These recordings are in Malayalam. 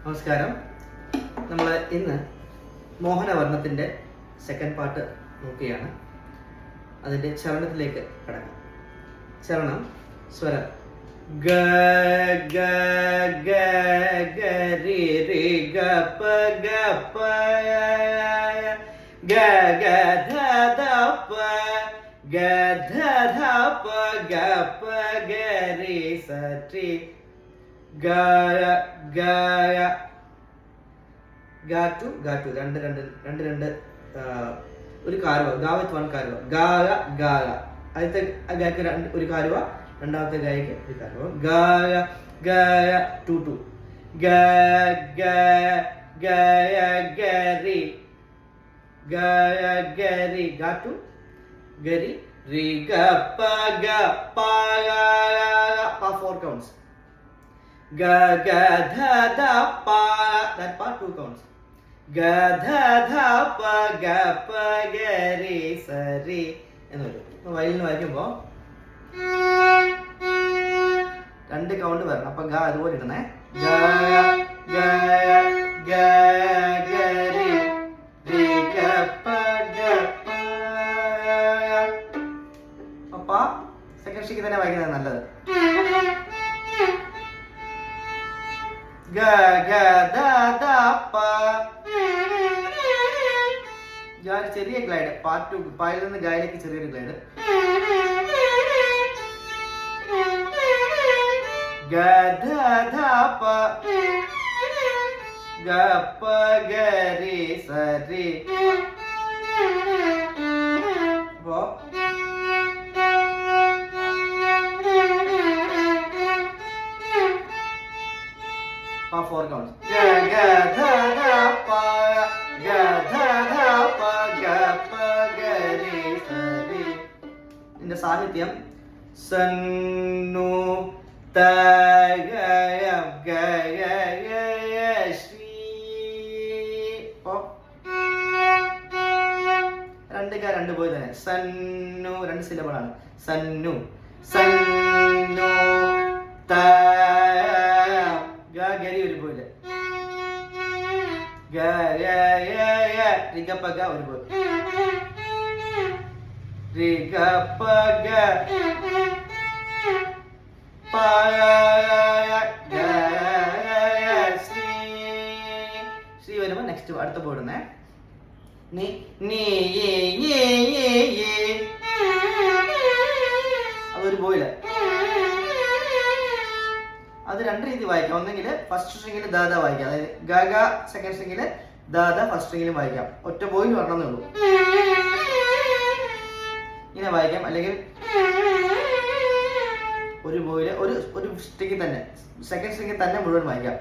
നമസ്കാരം. നമ്മൾ ഇന്ന് മോഹനവർണ്ണത്തിൻ്റെ സെക്കൻഡ് പാർട്ട് നോക്കുകയാണ്. അതിൻ്റെ ചരണത്തിലേക്ക് കടക്കാം. ചരണം സ്വരം ഗ ഗ ഗ ഗ രി രി ഗ പ ഗ പ ഗ ഗ ധ ധ പ ഗ ധ ധ പ ഗ പ ഗ രി സ ടി ഗായ ഗായ ഗാറ്റു ഗാറ്റു രണ്ട് രണ്ട് രണ്ട് രണ്ട് ഒരു കാരുവ ഗാ വിത്ത് വൺ കാരുവ ഗായ ഗായ. ആദ്യത്തെ ഗായക്ക് ഒരു കാരുവ, രണ്ടാമത്തെ ഗായക്ക് ഒരു കാരുവ. ഗായ ഗായ ടു ടു ഗായ ഗായ ഗായ ഗരി ഗായ ഗരി ഗാറ്റു ഗരി രി ഗ പ ഗ പ ഗ പ. 4 counts. Ga ga dha dha pa, that part 2 counts. Ga dha dha pa ga pa ga re sa re എന്ന് വരും. വയലിന് വായിക്കുമ്പോൾ 2 കൗണ്ട് വരണം. അപ്പൊ ഗ അതുപോലെ ഇടണേ. ഗ ഗ ഗ ഗ രി രി ഗ പ ഗ പ. അപ്പ സെക്കൻഡ് ഷിക്ക് തന്നെ വായിക്കുന്നത് നല്ലത്. ഗ ഗ ദ ദ പ. ചെറിയ ഗ്ലൈഡ്. പാർട്ട് 2 പായിൽ നിന്ന് ഗായിലേക്ക് ചെറിയൊരു ഗ്ലൈഡ്. ഗ ധ ധ പ ഗ പ ഗ രി സ രി. അപ്പോ 4 counts. Ga ga dha dha pa ga dha dha pa ga pa ga re sa re. ഇതിന്റെ സാഹിത്യം സന്നു ത ഗ ഗ ഗ ഗ ശ്രീ. രണ്ട് പോയി തന്നെ. സന്നു 2 സിലബിളാണ്. സന്നു സന്നു ത ഗരി ഒരു പോലെ. റിഗപ്പഗ ഒരു പോലെ. റിഗപ്പഗ ശ്രീ വരുമ്പോ നെക്സ്റ്റ് അടുത്ത പോയിടുന്നേ. അതൊരു പോയില്ല. അത് 2 രീതി വായിക്കാം. ഒന്നെങ്കിൽ ഫസ്റ്റ് സ്ട്രിങ്ങിൽ ദാദ വായിക്കാം, അതായത് ഗഗ സെക്കൻഡ് സ്ട്രിങ്ങിൽ ദാദ ഫസ്റ്റ് സ്ട്രിങ്ങിലും വായിക്കാം. ഒറ്റ ബോയിൽ വരണമെന്നേ ഉള്ളൂ. ഇങ്ങനെ വായിക്കാം. അല്ലെങ്കിൽ ഒരു ബോയിൽ ഒരു സ്ട്രിങ്ങിൽ തന്നെ സെക്കൻഡ് സ്ട്രിങ്ങിൽ തന്നെ മുഴുവൻ വായിക്കാം.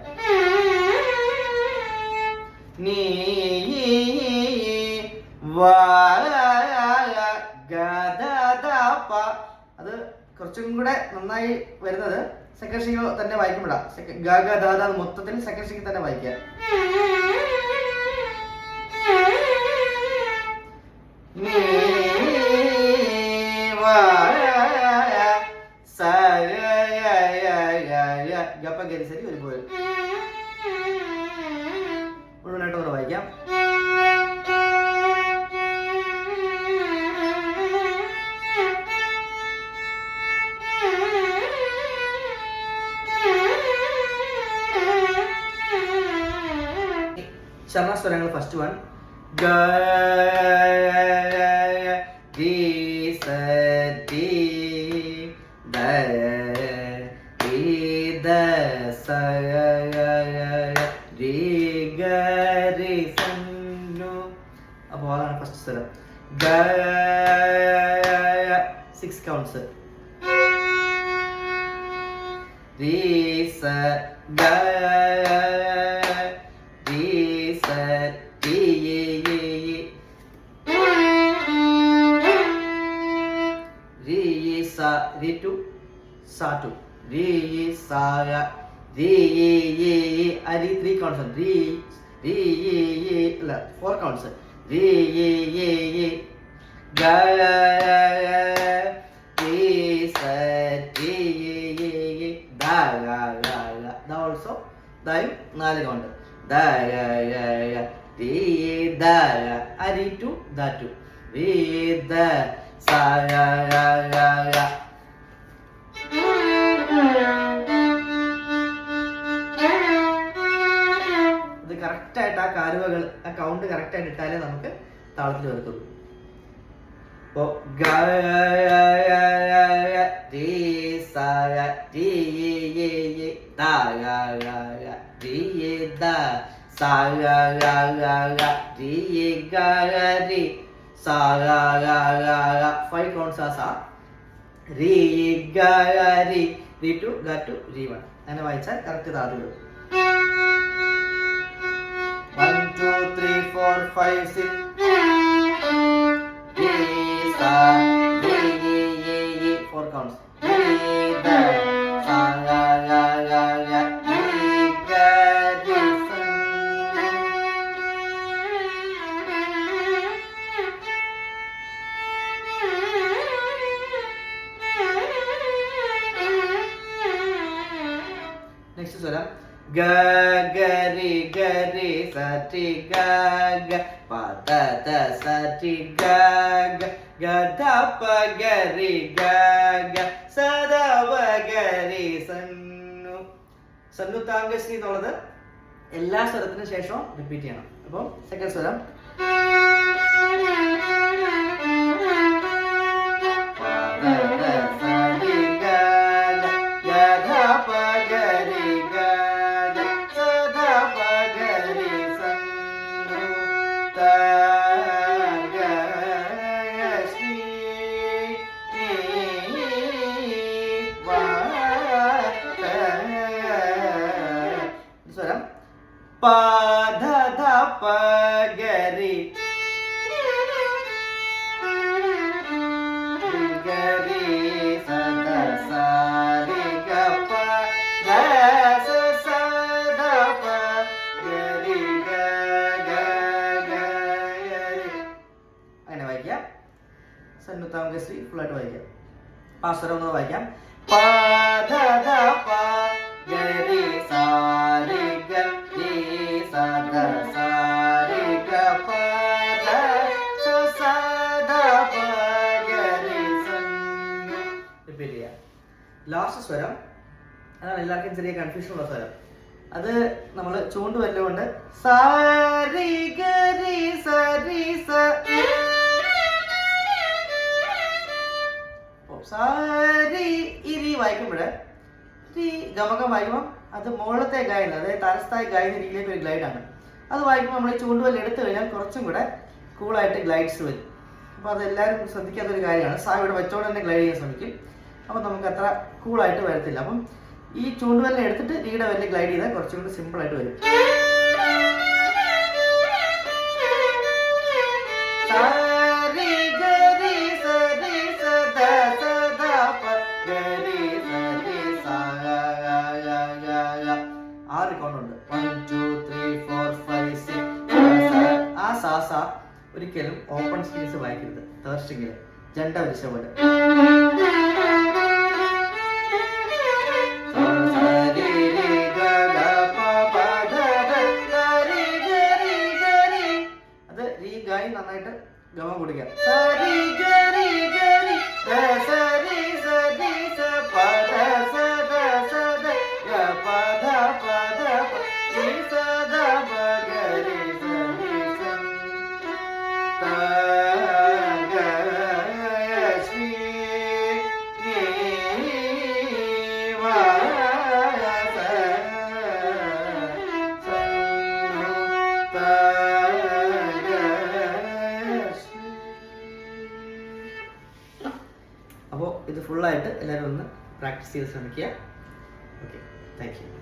നീ അത് കുറച്ചും കൂടെ നന്നായി വരുന്നത് സെക്കൻഡ് സ്ട്രിങ് തന്നെ വായിക്കുമ്പോഴാ. ഗാഗ ദാദ മൊത്തത്തിൽ സെക്കൻഡ് സ്ട്രിങ് തന്നെ വായിക്കുക. ഗപ്പ ഗരിസരി ഒരു പോലെ മുഴുവനായിട്ട് ഒന്ന് വായിക്കാം. ചരണസ്വരങ്ങൾ ഫസ്റ്റ് വൺ ഗ രി സ ടി ദ രി ദ സ രി ഗ രി സന്നു. അപ്പോൾ അതാണ് ഫസ്റ്റ് സ്വരം. ഗ 6 counts. രി സ ഗ ri to sa to ri sa ri ari 3 counts. Ri 4 counts. Ri ga ri sa ri da also ദായും 4 count. The ഗ ഗ ഗ രീ ദ ഗ. ആ രീ ടു ദ ടു. രീ ദ സ ഗ ഗ ഗ ഗ. ഇത് കറക്റ്റായിട്ട് ആ കാരുവകൾ ആ കൗണ്ട് കറക്റ്റായിട്ട് ഇട്ടാലേ നമുക്ക് താളത്തിൽ വരത്തുള്ളൂ. അപ്പോ ഗ രീ സ രീ ദ ഗ ഗ ഗ രീ ദ സ ഗ ഗ ഗ രീ ഗ ഗ രീ സ ഗ ഗ ഗ. 5 counts ആ സ. രീ ഗ ഗ രീ രീ ടു ഗ ടു രീ 1. അങ്ങനെ വായിച്ചാൽ കറക്റ്റ് താളത്തിൽ വരും. 1 2 3 4 5 6 Re sa re ye 4 counts. Re da sa ga ga ga ga re ga re sa. Next swaram. Ga ga re sa ti ga ga pa da da sa ti ga ga ga da pa ga re ga ga sa da pa ga re sannu. സന്നു താങ്കശ്രീ എന്നുള്ളത് എല്ലാ സ്വരത്തിനും ശേഷവും റിപ്പീറ്റ് ചെയ്യണം. അപ്പോൾ സെക്കൻഡ് സ്വരം സ്വരം പ ധ ധ പ ഗ രി ഗ രി സ ധ സ രി ഗ പ ധ സ സ ധ പ ഗ രി ഗ ഗ ഗ രി. അങ്ങനെ വായിക്കാം. സന്നുതാംഗശ്രീ ഫുള്ളായിട്ട് വായിക്കാം. പാസ്വരം ഒന്ന് വായിക്കാം. പ ധ ധ പ ഗ രി സ രി ഗ രി സ ധ സ രി ഗ പ ധ സ സ ധ പ ഗ രി സ. റിപ്പീറ്റ് ചെയ്യാം. ലാസ്റ്റ് സ്വരം അതാണ് എല്ലാവർക്കും ചെറിയ കൺഫ്യൂഷൻ ഉള്ള സ്വരം. അത് നമ്മൾ ചൂണ്ട് വല്ലതുകൊണ്ട് സ രി ഗ രി സ രി സ സാരി ഈ രീ വായിക്കുമ്പോഴേ ഈ ഗമകം വായിക്കുമ്പോൾ അത് മുകളിലത്തെ ഗായന, അതായത് താരസ്ഥായ ഗായന രീതിയിലേക്ക് ഒരു ഗ്ലൈഡാണ്. അത് വായിക്കുമ്പോൾ നമ്മൾ ചൂണ്ടുവല്ല എടുത്തു കഴിഞ്ഞാൽ കുറച്ചും കൂടെ കൂളായിട്ട് ഗ്ലൈഡ്സ് വരും. അപ്പോൾ അതെല്ലാവരും ശ്രദ്ധിക്കാത്തൊരു കാര്യമാണ്. സാ ഇവിടെ വെച്ചോണ്ട് തന്നെ ഗ്ലൈഡ് ചെയ്യാൻ ശ്രമിക്കും. അപ്പോൾ നമുക്ക് അത്ര കൂളായിട്ട് വരത്തില്ല. അപ്പം ഈ ചൂണ്ടുവല്ല എടുത്തിട്ട് രീടെ വല്ല ഗ്ലൈഡ് ചെയ്താൽ കുറച്ചും കൂടി സിമ്പിളായിട്ട് വരും. ഒരിക്കലും ഓപ്പൺ സ്ട്രിങ്സ് വായിക്കരുത്. തേർഡ് സ്ട്രിങ്ങില് ജണ്ട വരിച്ച പോലെ. അത് രീ ഗായി നന്നായിട്ട് ഗമം കുടിക്കാം. അപ്പോൾ ഇത് ഫുള്ളായിട്ട് എല്ലാവരും ഒന്ന് പ്രാക്ടീസ് ചെയ്ത് ശ്രമിക്കുക. Okay, thank you.